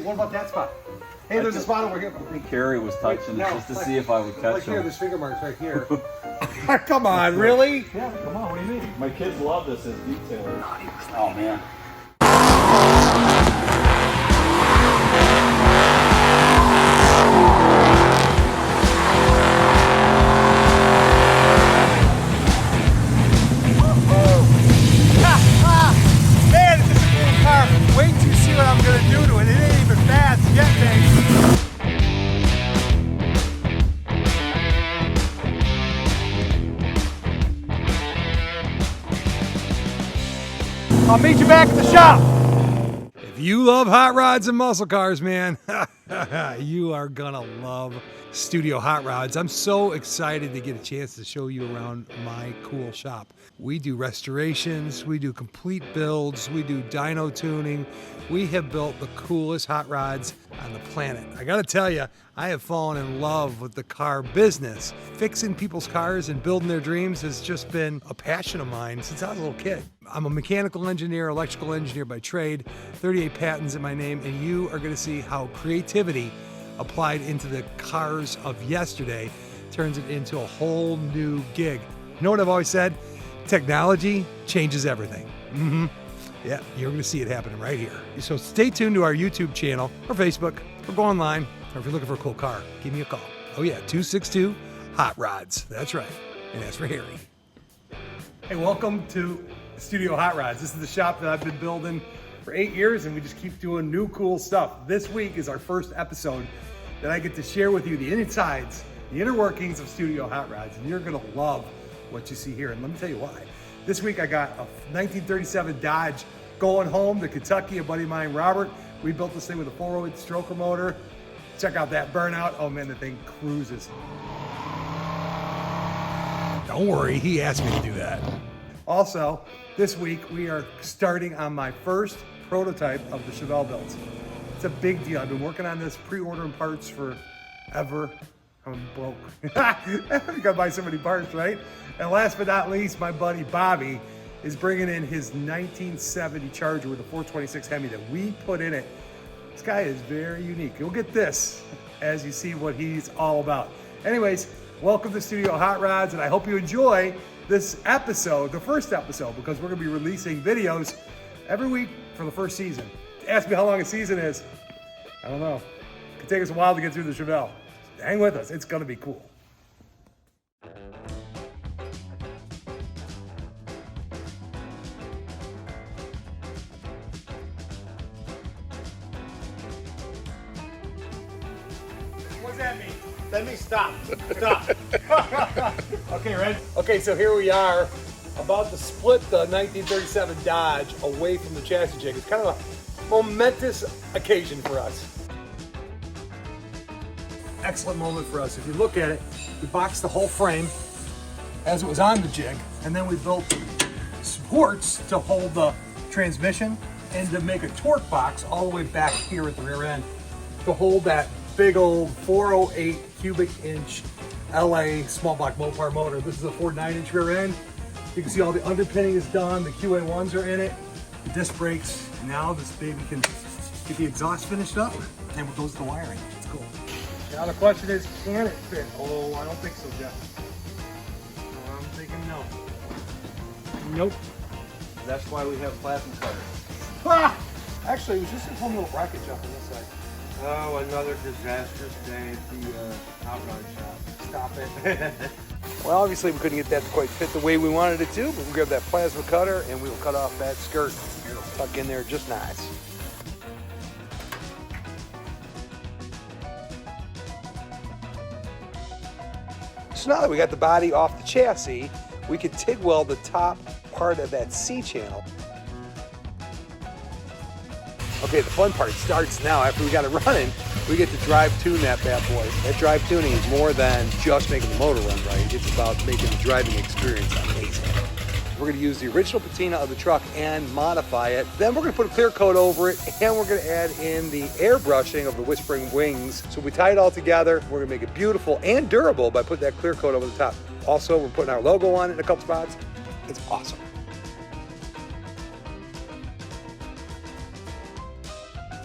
what about that spot? Hey, there's a spot over here. I think Harry was touching it just to see if I would catch like him. Here, there's finger marks right here. Come on, really? Yeah, come on, what do you mean? My kids love this as detailers. Oh, man. Man, it's just a cool car. Wait till you see what I'm gonna do to it. It ain't even fast yet, baby. I'll meet you back at the shop. If you love hot rods and muscle cars, man, you are gonna love Studio Hotrods. I'm so excited to get a chance to show you around my cool shop. We do restorations, we do complete builds, we do dyno tuning. We have built the coolest hot rods on the planet. I gotta tell you, I have fallen in love with the car business. Fixing people's cars and building their dreams has just been a passion of mine since I was a little kid. I'm a mechanical engineer, electrical engineer by trade, 38 patents in my name, and you are gonna see how creativity applied into the cars of yesterday turns it into a whole new gig. You know what I've always said? Technology changes everything. Yeah, you're gonna see it happening right here. So stay tuned to our YouTube channel or Facebook, or go online, or if you're looking for a cool car, give me a call. Oh yeah, 262 Hot Rods. That's right, and that's for Harry. Hey, welcome to Studio Hotrods. This is the shop that I've been building for 8 years, and we just keep doing new cool stuff. This week is our first episode that I get to share with you the insides, the inner workings of Studio Hotrods, and you're gonna love what you see here. And let me tell you why. This week I got a 1937 Dodge going home to Kentucky. A buddy of mine, Robert, we built this thing with a 408 stroker motor. Check out that burnout. Oh man, the thing cruises. Don't worry, he asked me to do that. Also, this week we are starting on my first prototype of the Chevelle builds. It's a big deal. I've been working on this, pre-ordering parts forever. I'm broke. You gotta buy so many parts, right? And last but not least, my buddy Bobby is bringing in his 1970 Charger with a 426 Hemi that we put in it. This guy is very unique. You'll get this as you see what he's all about. Anyways, welcome to Studio Hotrods, and I hope you enjoy this episode, the first episode, because we're gonna be releasing videos every week for the first season. Ask me how long a season is. I don't know. It could take us a while to get through the Chevelle. Hang with us, it's gonna be cool. What's that mean? That means stop. Stop. Okay, ready? Okay, so here we are, about to split the 1937 Dodge away from the chassis jig. It's kind of a momentous occasion for us. Excellent moment for us. If you look at it, we boxed the whole frame as it was on the jig, and then we built supports to hold the transmission and to make a torque box all the way back here at the rear end to hold that big old 408 cubic inch LA small block Mopar motor. This is a 9-inch rear end. You can see all the underpinning is done, the QA1s are in it, the disc brakes. Now this baby can get the exhaust finished up, and with those the wiring. It's cool. Now the question is, can it fit? Oh, I don't think so, Jeff. I'm thinking no. Nope. That's why we have plasma cutters. Ah! Actually, it was just a whole little bracket jump on this side. Oh, another disastrous day at the hot rod shop. Stop it. Well, obviously we couldn't get that to quite fit the way we wanted it to, but we'll grab that plasma cutter and we'll cut off that skirt. It'll tuck in there just nice. So now that we got the body off the chassis, we can TIG weld the top part of that C-channel. Okay, the fun part starts now. After we got it running, we get to drive tune that bad boy. That drive tuning is more than just making the motor run right. It's about making the driving experience amazing. We're gonna use the original patina of the truck and modify it. Then we're gonna put a clear coat over it, and we're gonna add in the airbrushing of the whispering wings. So we tie it all together. We're gonna make it beautiful and durable by putting that clear coat over the top. Also, we're putting our logo on it in a couple spots. It's awesome.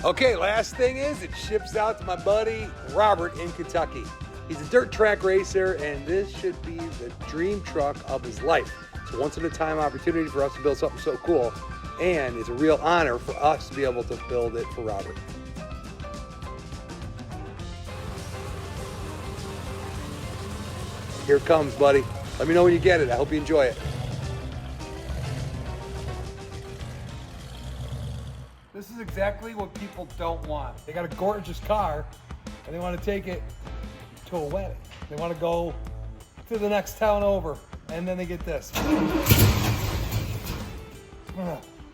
Okay, last thing is it ships out to my buddy Robert in Kentucky. He's a dirt track racer, and this should be the dream truck of his life. It's a once-in-a-time opportunity for us to build something so cool, and it's a real honor for us to be able to build it for Robert. Here it comes, buddy. Let me know when you get it. I hope you enjoy it. This is exactly what people don't want. They got a gorgeous car, and they want to take it to a wedding. They want to go to the next town over, and then they get this.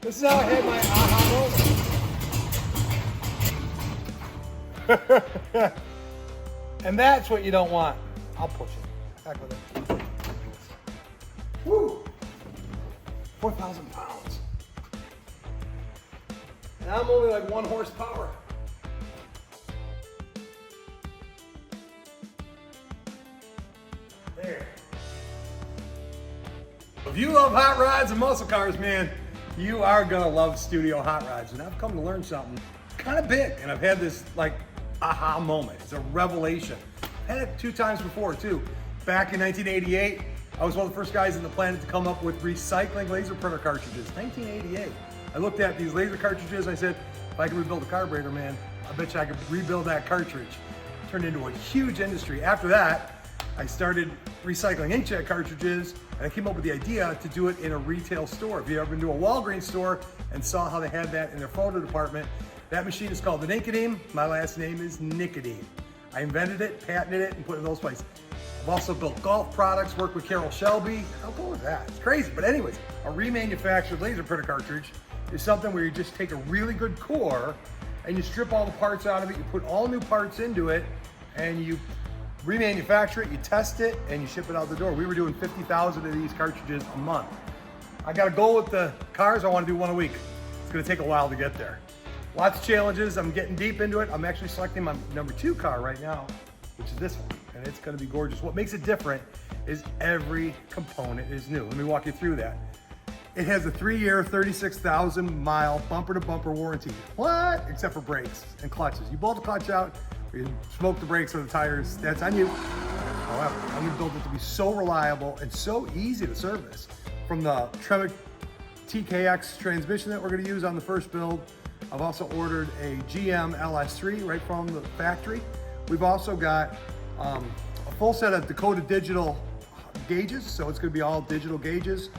This is how I had my aha moment. And that's what you don't want. I'll push it. Back with it. Woo! 4,000 pounds. And I'm only like 1 horsepower. There. If you love hot rods and muscle cars, man, you are gonna love Studio Hotrods. And I've come to learn something kind of big, and I've had this like aha moment. It's a revelation. I've had it 2 times before too. Back in 1988, I was one of the first guys on the planet to come up with recycling laser printer cartridges. 1988. I looked at these laser cartridges. I said, if I could rebuild a carburetor, man, I bet you I could rebuild that cartridge. It turned into a huge industry. After that, I started recycling inkjet cartridges, and I came up with the idea to do it in a retail store. If you ever been to a Walgreens store and saw how they had that in their photo department, that machine is called the Nicodem. My last name is Nicodem. I invented it, patented it, and put it in those places. I've also built golf products, worked with Carol Shelby. How cool is that? It's crazy. But anyways, a remanufactured laser printer cartridge is something where you just take a really good core and you strip all the parts out of it, you put all new parts into it, and you remanufacture it, you test it, and you ship it out the door. We were doing 50,000 of these cartridges a month. I got a goal with the cars. I want to do 1 a week. It's going to take a while to get there. Lots of challenges. I'm getting deep into it. I'm actually selecting my number 2 car right now, which is this one, and it's going to be gorgeous. What makes it different is every component is new. Let me walk you through that. It has a 3-year, 36,000 mile bumper to bumper warranty. What? Except for brakes and clutches. You blow the clutch out, or you smoke the brakes or the tires, that's on you. However, I'm gonna build it to be so reliable and so easy to service. From the Tremec TKX transmission that we're gonna use on the first build, I've also ordered a GM LS3 right from the factory. We've also got a full set of Dakota digital gauges, so it's gonna be all digital gauges.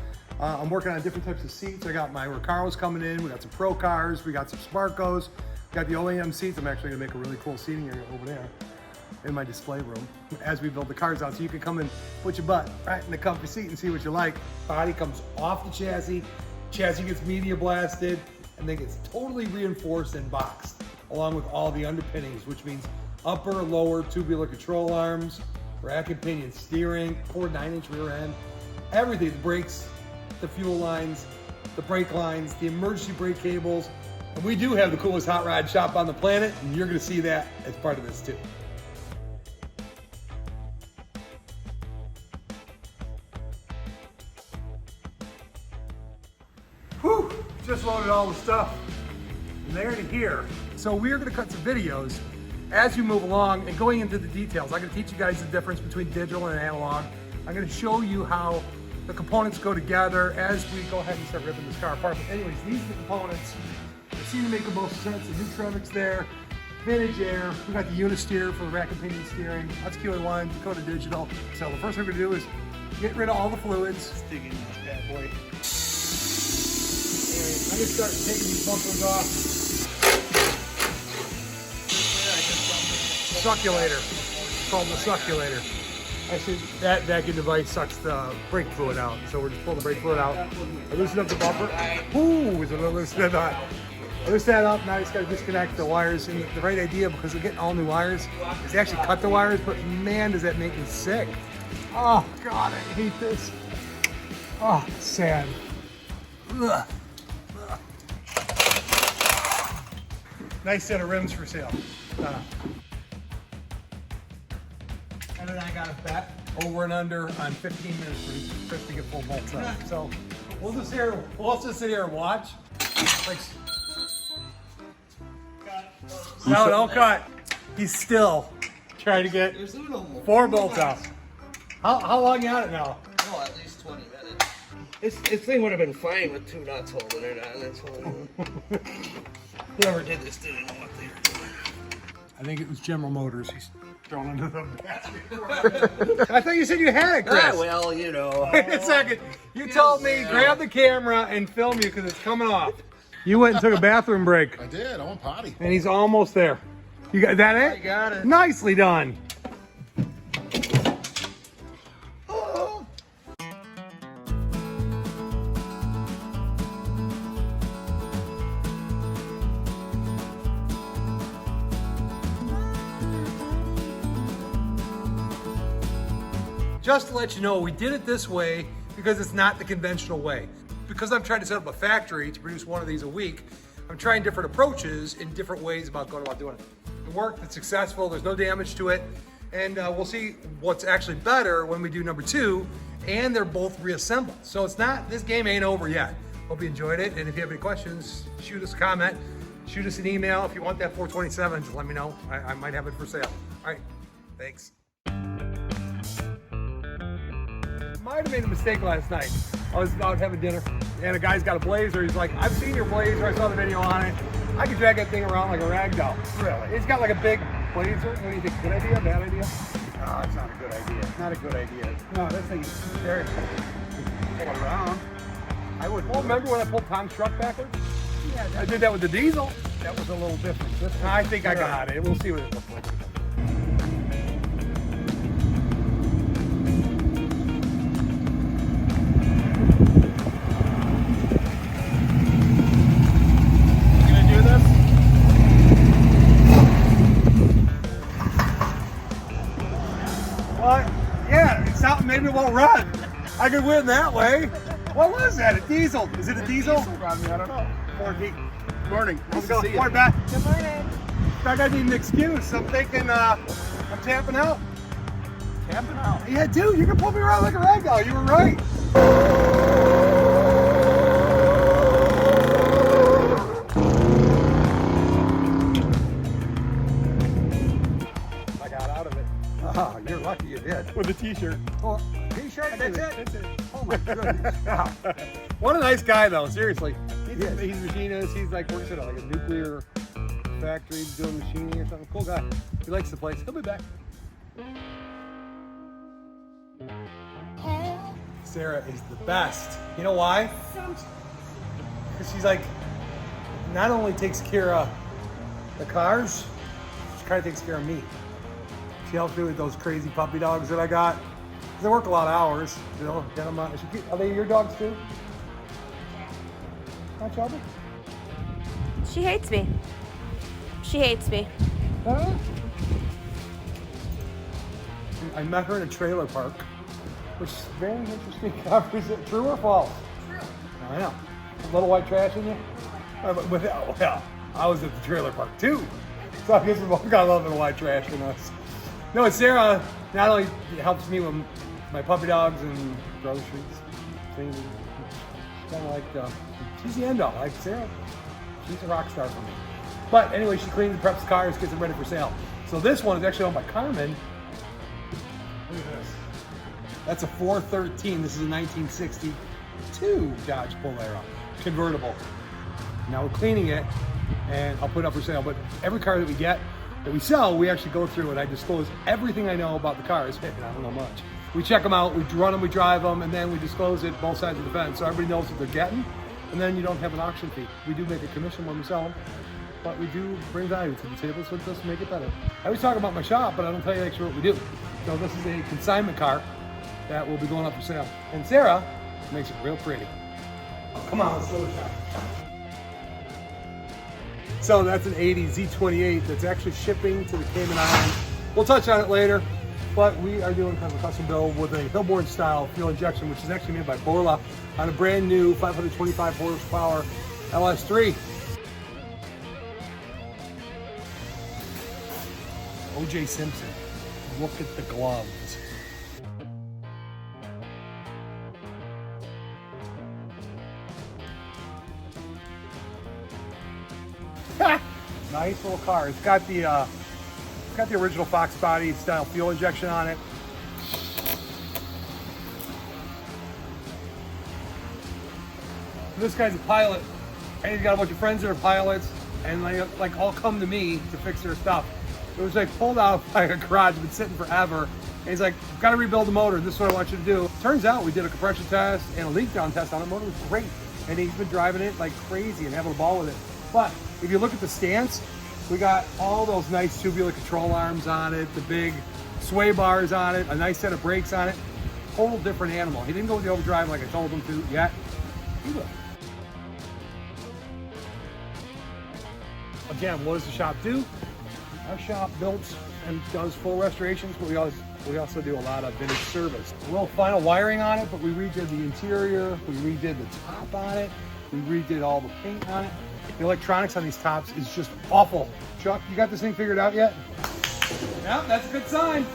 I'm working on different types of seats. I got my Recaros coming in. We got some Pro cars. We got some Sparcos. We got the OEM seats. I'm actually gonna make a really cool seating area over there in my display room as we build the cars out. So you can come and put your butt right in the comfy seat and see what you like. Body comes off the chassis. Chassis gets media blasted and then gets totally reinforced and boxed along with all the underpinnings, which means upper, lower tubular control arms, rack and pinion steering, 4 9-inch rear end, everything, the brakes, the fuel lines, the brake lines, the emergency brake cables. And we do have the coolest hot rod shop on the planet, and you're gonna see that as part of this too. Whew, just loaded all the stuff from there to here. So we're gonna cut some videos as you move along and going into the details. I'm gonna teach you guys the difference between digital and analog. I'm gonna show you how the components go together as we go ahead and start ripping this car apart. But anyways, these are the components that seem to make the most sense. The new Tremec's there, Vintage Air, we got the Unisteer for the rack and pinion steering, that's QA1, Dakota Digital. So the first thing we're gonna do is get rid of all the fluids. Dig in this bad boy. Anyways, I'm gonna start taking these bumpers off. Succulator, it's called the succulator. Actually, that vacuum device sucks the brake fluid out. So we're just pulling the brake fluid out. I loosen up the bumper. Ooh, is a little loosen that up. I loosen that up, now I just gotta disconnect the wires. And the right idea, because we're getting all new wires, is to actually cut the wires, but man, does that make me sick. Oh God, I hate this. Oh, sad. Ugh. Ugh. Nice set of rims for sale. And then I got a bet over and under on 15 minutes for these Chris to get full bolts up. So we'll just sit here and watch. Like, got No, don't cut. He's still trying to get 4 bolts out. How long you on it now? Oh, at least 20 minutes. This thing would have been fine with 2 nuts holding it on. That's all. Whoever did this didn't know what they were doing. I think it was General Motors. He's thrown into the basket. I thought you said you had it, Chris. Ah, well, you know. Wait a second. You told me grab the camera and film you because it's coming off. You went and took a bathroom break. I did. I went potty. And he's almost there. You got that? It? I got it. Nicely done. Just to let you know, we did it this way because it's not the conventional way. Because I'm trying to set up a factory to produce one of these a week, I'm trying different approaches in different ways about going about doing it. It worked, it's successful, there's no damage to it, and we'll see what's actually better when we do number 2, and they're both reassembled. So it's not, this game ain't over yet. Hope you enjoyed it, and if you have any questions, shoot us a comment, shoot us an email. If you want that 427, just let me know. I might have it for sale. All right, thanks. Might have made a mistake last night. I was out having dinner, and a guy's got a Blazer. He's like, I've seen your Blazer. I saw the video on it. I could drag that thing around like a rag doll. Really? It's got like a big Blazer. What do you think? Good idea? Bad idea? No, it's not a good idea. It's not a good idea. No, that thing is scary. Pull it around. I would. Well, remember when I pulled Tom's truck backwards? Yeah. I did that with the diesel. That was a little different. I think I got it. We'll see what it looks like. Maybe it won't run. I could win that way. What was that? A diesel? Is it a diesel? I don't know. 4D. Good morning. Let's go. Good morning, Beth. Good morning. I need an excuse. I'm thinking I'm tapping out. Tapping out. Yeah, dude, you can pull me around like a rag doll. You were right. I got out of it. Oh, you're lucky you did. With a t-shirt. Oh, t-shirt? That's it? That's it. Oh my goodness. What a nice guy though, seriously. He's a machinist. He's like works at like a nuclear factory doing machining or something. Cool guy. He likes the place. He'll be back. Sarah is the best. You know why? Because she's like, not only takes care of the cars, she kind of takes care of me. She helps me with those crazy puppy dogs that I got. They work a lot of hours, you know. Get them out. Are they your dogs too? Not Shelby? She hates me. She hates me. Huh? I met her in a trailer park, which is very interesting. Is it true or false? True. I know. A little white trash in you? Well, I was at the trailer park too. So I guess we both got a little bit of white trash in us. No, and Sarah not only helps me with my puppy dogs and groceries, things. Kind of like, she's the end all. Like Sarah, she's a rock star for me. But anyway, she cleans and preps cars, gets them ready for sale. So this one is actually owned by Carmen. Look at this. That's a 413. This is a 1962 Dodge Polara convertible. Now we're cleaning it, and I'll put it up for sale. But every car that we get, that we sell, we actually go through and I disclose everything I know about the cars. And I don't know much. We check them out, we run them, we drive them, and then we disclose it both sides of the fence so everybody knows what they're getting. And then you don't have an auction fee. We do make a commission when we sell them, but we do bring value to the table, so it does make it better. I always talk about my shop, but I don't tell you actually what we do. So this is a consignment car that will be going up for sale. And Sarah makes it real pretty. Come on, let's go to the shop. So that's an 80 Z28 that's actually shipping to the Cayman Islands. We'll touch on it later, but we are doing kind of a custom build with a billboard style fuel injection, which is actually made by Borla on a brand new 525 horsepower LS3. O.J. Simpson, look at the gloves. Nice little car. It's got the original Fox body style fuel injection on it. This guy's a pilot, and he's got a bunch of friends that are pilots, and like all come to me to fix their stuff. It was like pulled out of like a garage, been sitting forever, and he's like, "Got to rebuild the motor. This is what I want you to do." Turns out we did a compression test and a leak down test on it. The motor was great, and he's been driving it like crazy and having a ball with it. But if you look at the stance, we got all those nice tubular control arms on it, the big sway bars on it, a nice set of brakes on it. Whole different animal. He didn't go with the overdrive like I told him to yet. He will. Again, what does the shop do? Our shop builds and does full restorations, but we also do a lot of vintage service. A little final wiring on it, but we redid the interior, we redid the top on it, we redid all the paint on it. The electronics on these tops is just awful. Chuck, you got this thing figured out yet? Yeah, that's a good sign.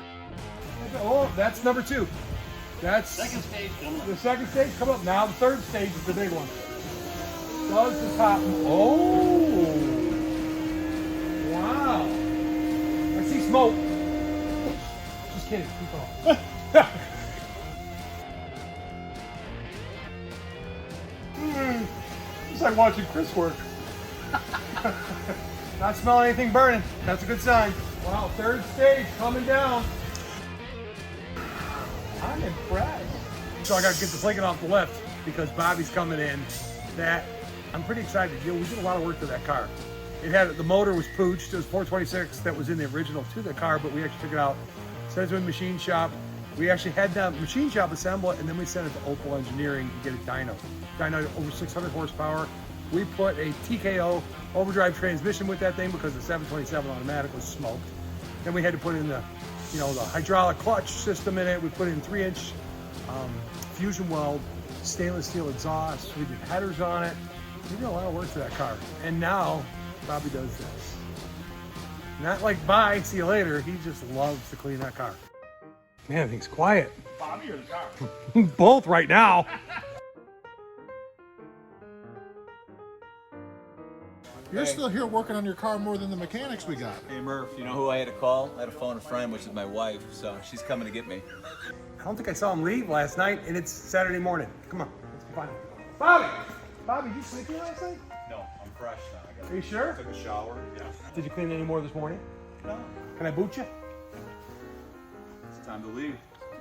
Oh, that's number 2. That's Second stage coming up. the second stage coming up. Now the third stage is the big one. Does the top? Oh, wow! I see smoke. Just kidding. Keep going. It's like watching Chris work. Not smelling anything burning. That's a good sign. Wow, third stage coming down. I'm impressed. So I got to get the blanket off the lift because Bobby's coming in. That I'm pretty excited. You know, we did a lot of work to that car. It had the motor was pooched. It was 426 that was in the original to the car, but we actually took it out, sent it to a machine shop. We actually had the machine shop assemble it, and then we sent it to Opel Engineering to get it dyno. Dyno over 600 horsepower. We put a TKO overdrive transmission with that thing because the 727 automatic was smoked. Then we had to put in the hydraulic clutch system in it. We put in 3-inch fusion weld, stainless steel exhaust. We did headers on it. We did a lot of work to that car. And now Bobby does this. Not like bye, see you later. He just loves to clean that car. Man, he's quiet. Bobby or the car? Both right now. You're still here working on your car more than the mechanics we got. Hey Murph, you know who I had to call? I had to phone a friend, which is my wife, so she's coming to get me. I don't think I saw him leave last night, and it's Saturday morning. Come on, let's go find him. Bobby! Bobby, did you sleep here last night? No, I'm fresh now. Are you sure? Took a shower. Yeah. Did you clean any more this morning? No, Can I boot you? it's time to leave.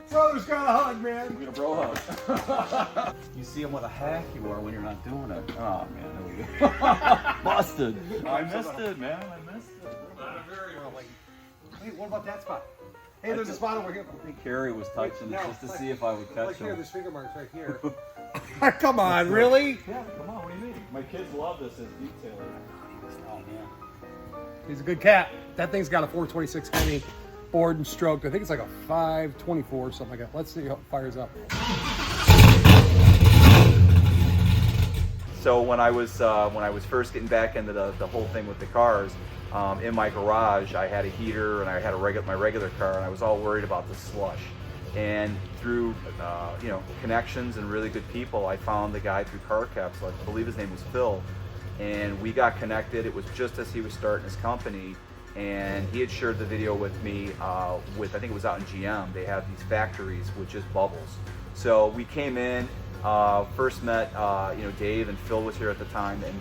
Brother's got a hug, man. We're gonna bro hug. You see him what a hack you are when you're not doing it. Oh man, there we go. Busted. I missed it, man. I missed it. Not very early. Hey, what about that spot? Hey, there's a spot over here. I think Harry was touching it just to see if I would catch Like here, him. there's finger marks right here. Come on, really? Yeah, come on. What do you mean? My kids love this as detailer. Oh man. He's a good cat. That thing's got a 426 Hemi bored and stroked. I think it's like a 524 or something like that. Let's see how it fires up. So when I was first getting back into the whole thing with the cars, in my garage I had a heater and I had my regular car, and I was all worried about the slush. And through connections and really good people, I found the guy through Car Capsule. I believe his name was Phil, and we got connected. It was just as he was starting his company, and he had shared the video with me with, I think it was out in GM. They have these factories with just bubbles. So we came in, first met Dave, and Phil was here at the time, and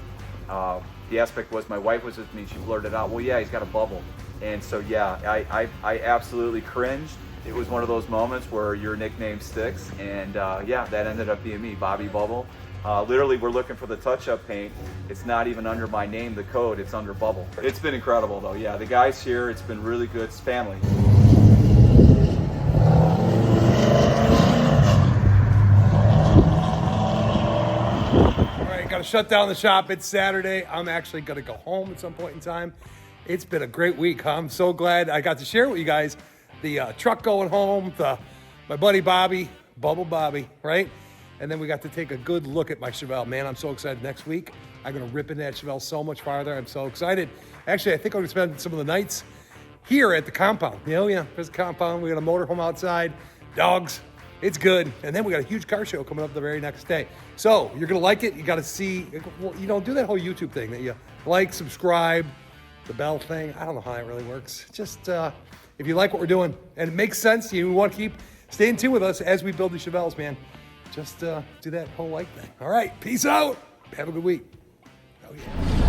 the aspect was my wife was with me. She blurted out, "Well, yeah, he's got a bubble." And so yeah, I absolutely cringed. It was one of those moments where your nickname sticks, and yeah, that ended up being me, Bobby Bubble. Literally, we're looking for the touch-up paint. It's not even under my name, the code, it's under Bubble. It's been incredible though. Yeah, the guys here, it's been really good. It's family. All right, got to shut down the shop. It's Saturday. I'm actually going to go home at some point in time. It's been a great week. I'm so glad I got to share with you guys the truck going home, my buddy Bobby, Bubble Bobby, right? And then we got to take a good look at my Chevelle. Man, I'm so excited. Next week, I'm going to rip into that Chevelle so much farther. I'm so excited. Actually, I think I'm going to spend some of the nights here at the compound. Yeah, there's a compound. We got a motorhome outside, dogs. It's good. And then we got a huge car show coming up the very next day. So you're going to like it. You got to see, do that whole YouTube thing that you like, subscribe, the bell thing. I don't know how it really works. Just if you like what we're doing and it makes sense, you want to keep stay in tune with us as we build the Chevelles, man. Just do that whole like thing. All right, peace out. Have a good week. Oh yeah.